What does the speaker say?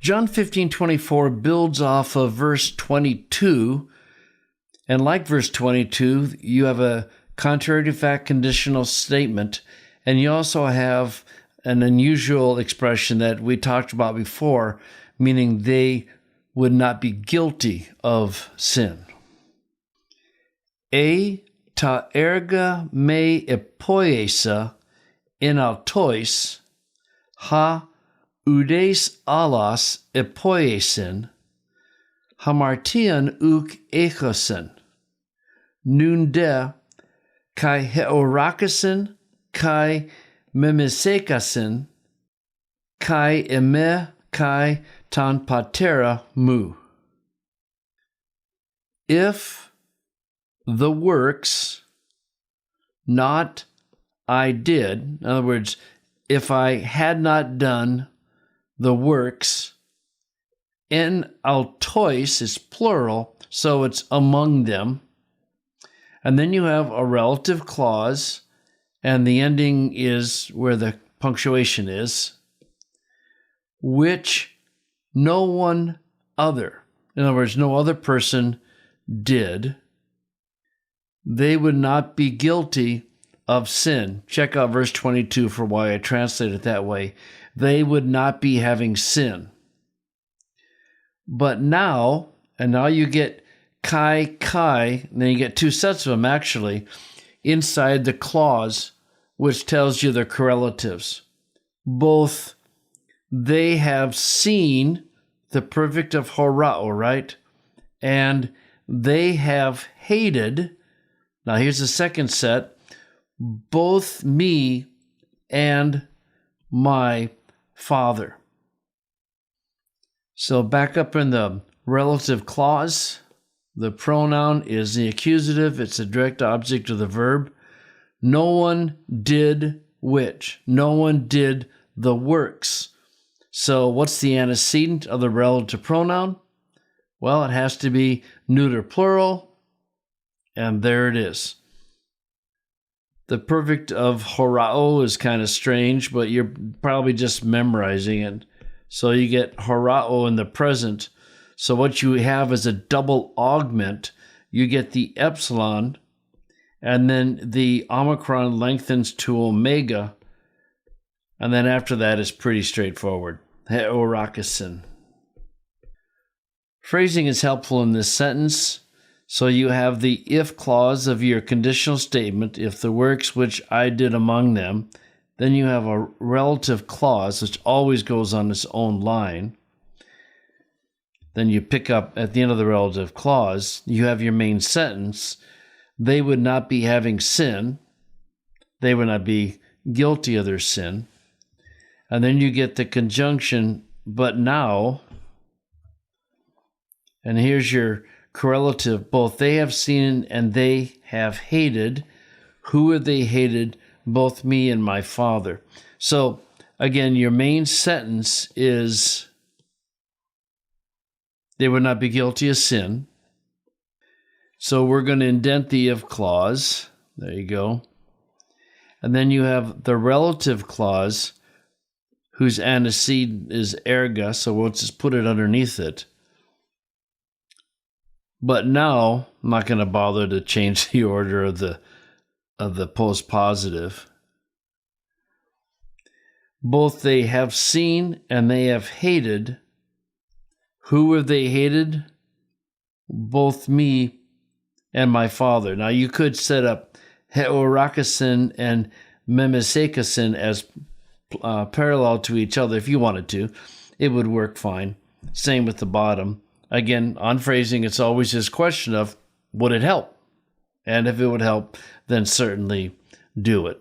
John 15:24 builds off of verse 22, and like verse 22, you have a contrary to fact conditional statement, and you also have an unusual expression that we talked about before, meaning they would not be guilty of sin. E ta erga me epoiesa in autois ha udes alas epoiesin hamartian uk echosen nunde kai heorakasin kai memisekasin kai eme kai tan patera mu. If the works, not I did, in other words, if I had not done the works, en autois is plural, so it's among them. And then you have a relative clause, and the ending is where the punctuation is, which no one other, in other words, no other person did, they would not be guilty of sin. Check out verse 22 for why I translate it that way. They would not be having sin. But now, and now you get kai, and then you get two sets of them actually, inside the clause, which tells you the correlatives. Both they have seen the perfect of horao, right? And they have hated. Now here's the second set. Both me and my Father. So back up in the relative clause, the pronoun is the accusative. It's a direct object of the verb. No one did which? No one did the works. So what's the antecedent of the relative pronoun? Well, it has to be neuter plural, and there it is. The perfect of horao is kind of strange, but you're probably just memorizing it. So you get horao in the present. So what you have is a double augment. You get the epsilon, and then the omicron lengthens to omega, and then after that is pretty straightforward. Heorakasin. Phrasing is helpful in this sentence. So you have the if clause of your conditional statement, if the works which I did among them. Then you have a relative clause, which always goes on its own line. Then you pick up at the end of the relative clause, you have your main sentence. They would not be having sin. They would not be guilty of their sin. And then you get the conjunction, but now, and here's your correlative, both they have seen and they have hated. Who have they hated? Both me and my Father. So, again, your main sentence is, they would not be guilty of sin. So we're going to indent the if clause. There you go. And then you have the relative clause, whose antecedent is erga, so we'll just put it underneath it. But now, I'm not going to bother to change the order of the post-positive. Both they have seen and they have hated. Who have they hated? Both me and my Father. Now, you could set up heorakasin and memisekasin as parallel to each other if you wanted to. It would work fine. Same with the bottom. Again, on phrasing, it's always this question of, would it help? And if it would help, then certainly do it.